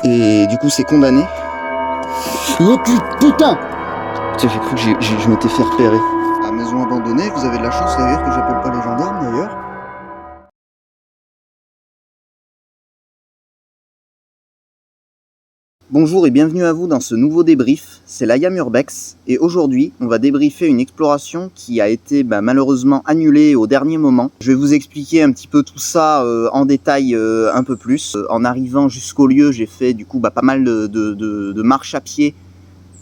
Et du coup c'est condamné. Oh putain! Tiens, j'ai cru que je m'étais fait repérer. À maison abandonnée, vous avez de la chance d'ailleurs que j'appelle pas les gendarmes d'ailleurs. Bonjour et bienvenue à vous dans ce nouveau débrief, c'est l'IAM Urbex et aujourd'hui on va débriefer une exploration qui a été malheureusement annulée au dernier moment. Je vais vous expliquer un petit peu tout ça en détail un peu plus. En arrivant jusqu'au lieu, j'ai fait du coup pas mal de marches à pied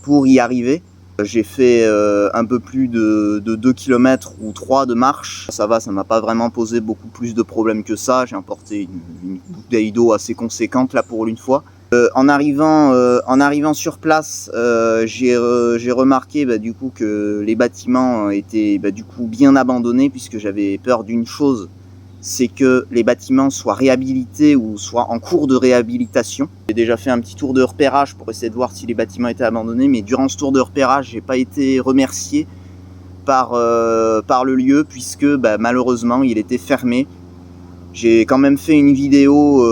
pour y arriver. J'ai fait un peu plus de 2 km ou 3 de marche. Ça va, ça m'a pas vraiment posé beaucoup plus de problèmes que ça. J'ai emporté une bouteille d'eau assez conséquente là pour une fois. En arrivant sur place, j'ai remarqué du coup que les bâtiments étaient du coup bien abandonnés, puisque j'avais peur d'une chose, c'est que les bâtiments soient réhabilités ou soient en cours de réhabilitation. J'ai déjà fait un petit tour de repérage pour essayer de voir si les bâtiments étaient abandonnés, mais durant ce tour de repérage, j'ai pas été remercié par le lieu, puisque malheureusement il était fermé. J'ai quand même fait une vidéo,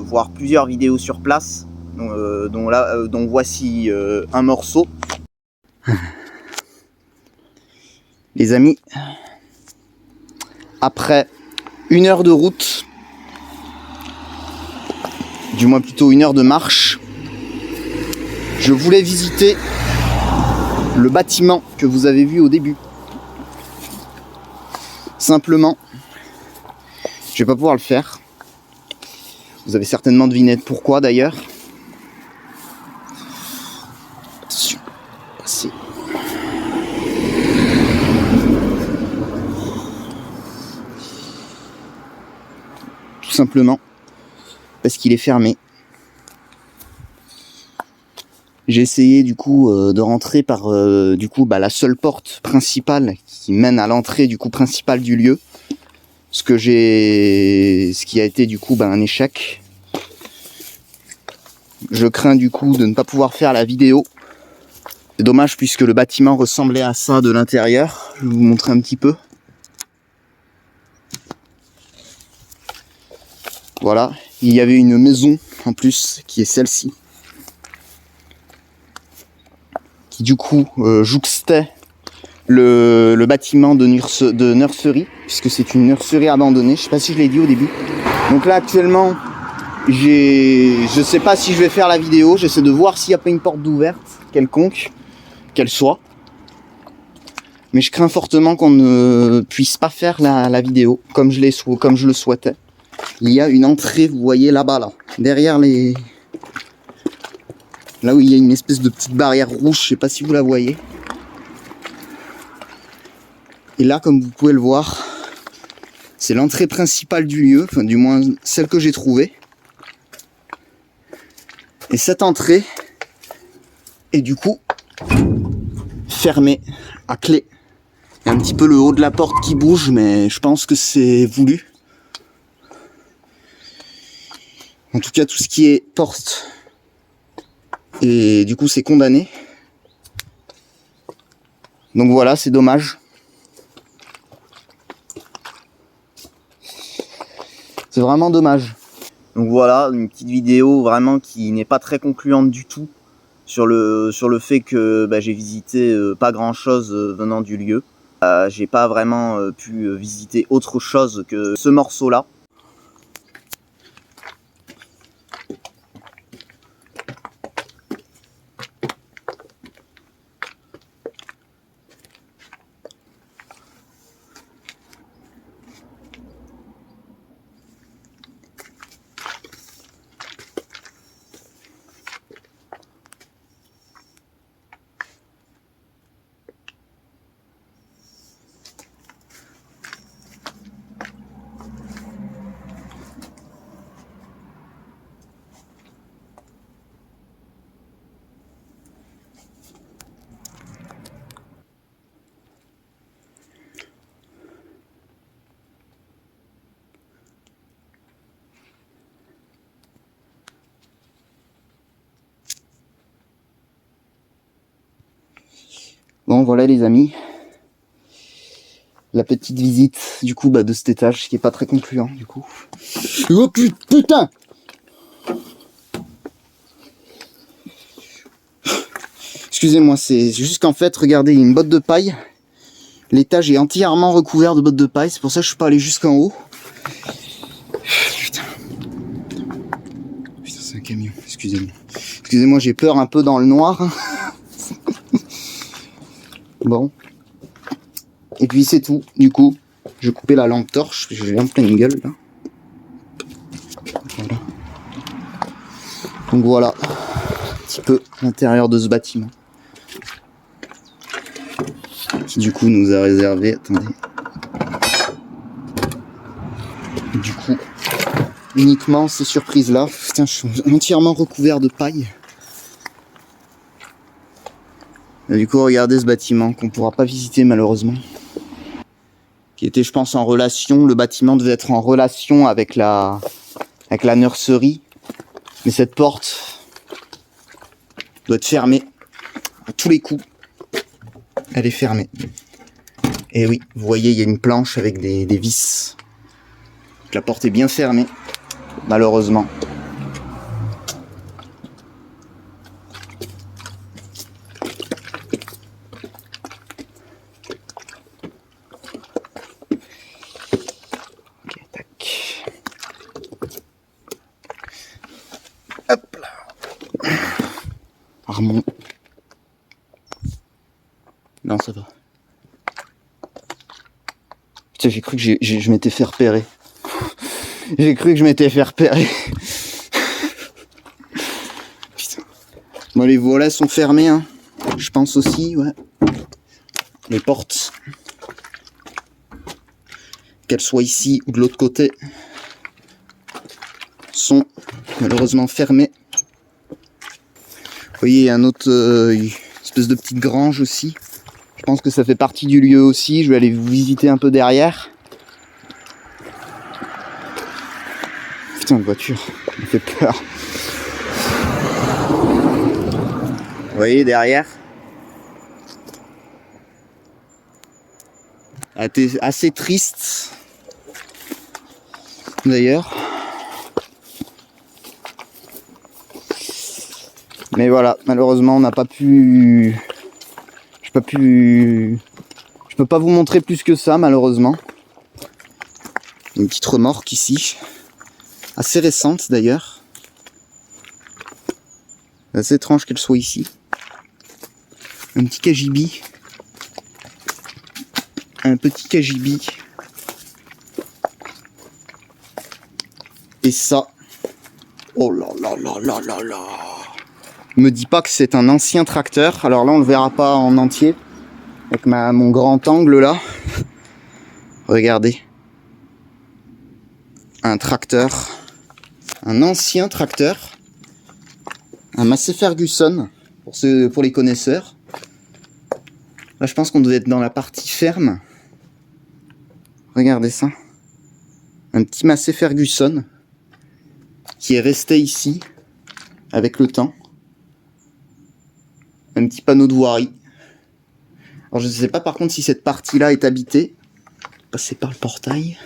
voire plusieurs vidéos sur place, dont voici un morceau. Les amis, après 1 heure de route, du moins plutôt 1 heure de marche, je voulais visiter le bâtiment que vous avez vu au début. Simplement, je vais pas pouvoir le faire. Vous avez certainement deviné pourquoi d'ailleurs. Attention, passer. Tout simplement parce qu'il est fermé. J'ai essayé du coup de rentrer par la seule porte principale qui mène à l'entrée du coup principale du lieu. Ce qui a été du coup un échec. Je crains du coup de ne pas pouvoir faire la vidéo. C'est dommage puisque le bâtiment ressemblait à ça de l'intérieur. Je vais vous montrer un petit peu. Voilà, il y avait une maison en plus qui est celle-ci, qui du coup jouxtait le bâtiment de nurserie, puisque c'est une nurserie abandonnée. Je sais pas si je l'ai dit au début. Donc là actuellement, je sais pas si je vais faire la vidéo. J'essaie de voir s'il n'y a pas une porte d'ouverte quelconque, qu'elle soit. Mais je crains fortement qu'on ne puisse pas faire la vidéo comme je le souhaitais. Il y a une entrée, vous voyez là-bas, là, derrière là où il y a une espèce de petite barrière rouge, je sais pas si vous la voyez. Et là, comme vous pouvez le voir, c'est l'entrée principale du lieu, enfin du moins celle que j'ai trouvée. Et cette entrée est du coup fermée à clé. Il y a un petit peu le haut de la porte qui bouge, mais je pense que c'est voulu. En tout cas, tout ce qui est porte, et du coup c'est condamné. Donc voilà, c'est dommage. C'est vraiment dommage. Donc voilà, une petite vidéo vraiment qui n'est pas très concluante du tout sur le fait que j'ai visité pas grand chose venant du lieu. J'ai pas vraiment pu visiter autre chose que ce morceau là. Bon voilà les amis, la petite visite du coup de cet étage qui est pas très concluant du coup. Oh putain! Excusez-moi, c'est juste qu'en fait, regardez, il y a une botte de paille. L'étage est entièrement recouvert de bottes de paille, c'est pour ça que je suis pas allé jusqu'en haut. Putain. Putain, c'est un camion, excusez-moi. Excusez-moi, j'ai peur un peu dans le noir. Bon. Et puis c'est tout, du coup. Je vais couper la lampe torche, parce que j'ai en pleine gueule, là. Voilà. Donc voilà, un petit peu l'intérieur de ce bâtiment. Qui du coup nous a réservé, attendez. Du coup, uniquement ces surprises-là. Putain, je suis entièrement recouvert de paille. Et du coup, regardez ce bâtiment qu'on pourra pas visiter malheureusement. Qui était, je pense, en relation. Le bâtiment devait être en relation avec la nurserie. Mais cette porte doit être fermée à tous les coups. Elle est fermée. Et oui, vous voyez, il y a une planche avec des vis. La porte est bien fermée, malheureusement. Ok, tac. Hop là. Armand. Non, ça va. Putain, j'ai cru que je m'étais fait repérer. J'ai cru que je m'étais fait repérer. Putain. Bon, les volets sont fermés, hein. Je pense aussi, ouais. Les portes, qu'elles soient ici ou de l'autre côté, sont malheureusement fermées. Vous voyez, il y a un autre une espèce de petite grange aussi. Je pense que ça fait partie du lieu aussi. Je vais aller vous visiter un peu derrière. Putain, la voiture, elle me fait peur. Vous voyez derrière, elle était assez triste d'ailleurs. Mais voilà, malheureusement on n'a pas pu. Je peux pas vous montrer plus que ça malheureusement. Une petite remorque ici. Assez récente d'ailleurs. C'est assez étrange qu'elle soit ici. Un petit cagibi. Un petit cagibi. Et ça. Oh là là là là là là. Me dis pas que c'est un ancien tracteur. Alors là on le verra pas en entier. Avec mon grand angle là. Regardez. Un tracteur. Un ancien tracteur. Un Massey Ferguson. Pour les connaisseurs. Là je pense qu'on devait être dans la partie ferme. Regardez ça. Un petit Massey Ferguson. Qui est resté ici. Avec le temps. Un petit panneau de voirie. Alors je ne sais pas par contre si cette partie-là est habitée. Passer par le portail.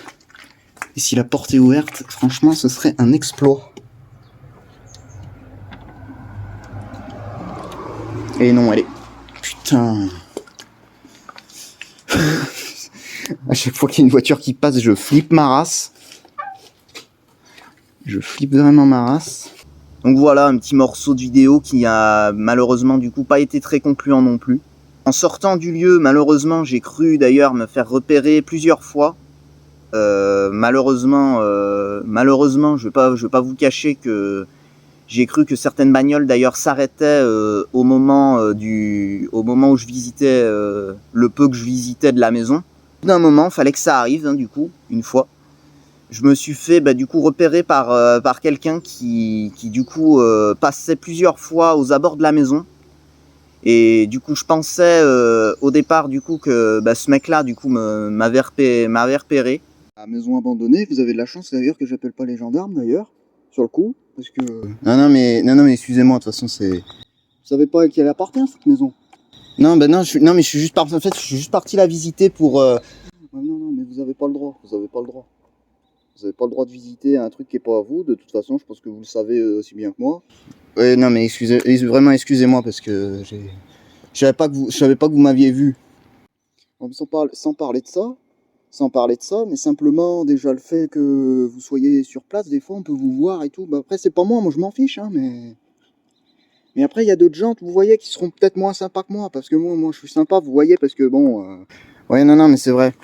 Et si la porte est ouverte, franchement ce serait un exploit. Et non, elle est... Putain. À chaque fois qu'il y a une voiture qui passe, je flippe ma race. Je flippe vraiment ma race. Donc voilà, un petit morceau de vidéo qui a malheureusement du coup pas été très concluant non plus. En sortant du lieu, malheureusement, j'ai cru d'ailleurs me faire repérer plusieurs fois. Malheureusement, je vais pas vous cacher que j'ai cru que certaines bagnoles d'ailleurs s'arrêtaient au moment où je visitais le peu que je visitais de la maison. Au bout d'un moment, fallait que ça arrive, hein, du coup, une fois. Je me suis fait du coup repérer par quelqu'un qui du coup passait plusieurs fois aux abords de la maison. Et du coup, je pensais au départ du coup que ce mec-là du coup m'avait repéré. La maison abandonnée, vous avez de la chance d'ailleurs que j'appelle pas les gendarmes d'ailleurs, sur le coup, parce que... Non mais excusez-moi, de toute façon c'est... Vous savez pas à qui elle appartient cette maison? Non, non, mais je suis juste parti, en fait, je suis juste parti la visiter pour... Non, mais vous avez pas le droit, vous avez pas le droit. Vous avez pas le droit de visiter un truc qui est pas à vous, de toute façon, je pense que vous le savez aussi bien que moi. Ouais, non mais vraiment excusez-moi parce que j'ai... Je savais pas que vous m'aviez vu. Bon, sans parler de ça, mais simplement déjà le fait que vous soyez sur place, des fois on peut vous voir et tout. Bah, après c'est pas moi je m'en fiche, hein, mais après il y a d'autres gens, vous voyez, qui seront peut-être moins sympas que moi, parce que moi je suis sympa, vous voyez, parce que bon, ouais, non, mais c'est vrai,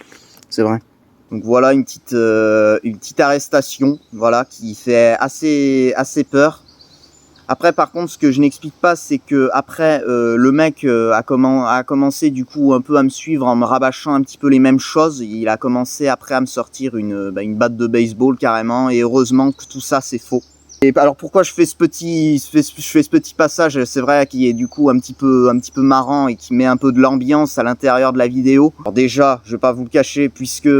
c'est vrai. Donc voilà une petite arrestation, voilà, qui fait assez peur. Après, par contre, ce que je n'explique pas, c'est que après, le mec a commencé du coup un peu à me suivre en me rabâchant un petit peu les mêmes choses. Il a commencé après à me sortir une batte de baseball carrément, et heureusement que tout ça c'est faux. Et alors pourquoi je fais ce petit passage, c'est vrai, qui est du coup un petit peu marrant et qui met un peu de l'ambiance à l'intérieur de la vidéo. Alors déjà, je vais pas vous le cacher, puisque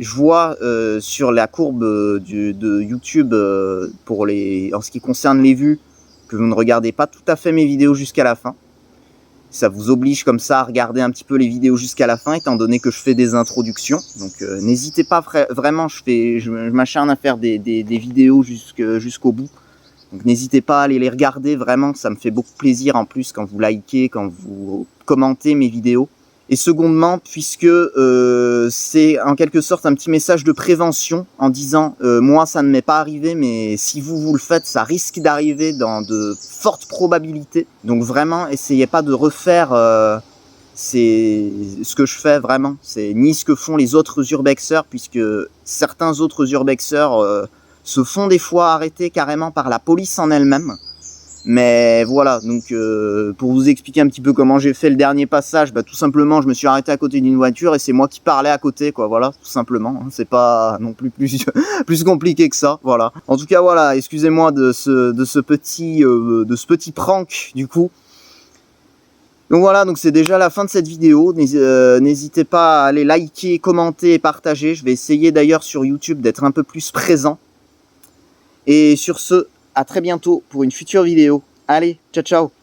je vois sur la courbe de YouTube en ce qui concerne les vues, que vous ne regardez pas tout à fait mes vidéos jusqu'à la fin. Ça vous oblige comme ça à regarder un petit peu les vidéos jusqu'à la fin, étant donné que je fais des introductions. Donc n'hésitez pas, vraiment, je m'acharne à faire des vidéos jusqu'au bout. Donc n'hésitez pas à aller les regarder, vraiment, ça me fait beaucoup plaisir en plus quand vous likez, quand vous commentez mes vidéos. Et secondement, puisque c'est en quelque sorte un petit message de prévention en disant moi ça ne m'est pas arrivé, mais si vous le faites, ça risque d'arriver dans de fortes probabilités. Donc vraiment, essayez pas de refaire ce que je fais vraiment. C'est ni ce que font les autres urbexeurs, puisque certains autres urbexeurs se font des fois arrêter carrément par la police en elle-même. Mais voilà, donc pour vous expliquer un petit peu comment j'ai fait le dernier passage, tout simplement je me suis arrêté à côté d'une voiture et c'est moi qui parlais à côté, quoi, voilà, tout simplement, hein, c'est pas non plus plus compliqué que ça, voilà. En tout cas voilà, excusez-moi de ce petit prank du coup. Donc voilà, donc c'est déjà la fin de cette vidéo, n'hésitez pas à aller liker, commenter et partager, je vais essayer d'ailleurs sur YouTube d'être un peu plus présent. Et sur ce, à très bientôt pour une future vidéo. Allez, ciao ciao!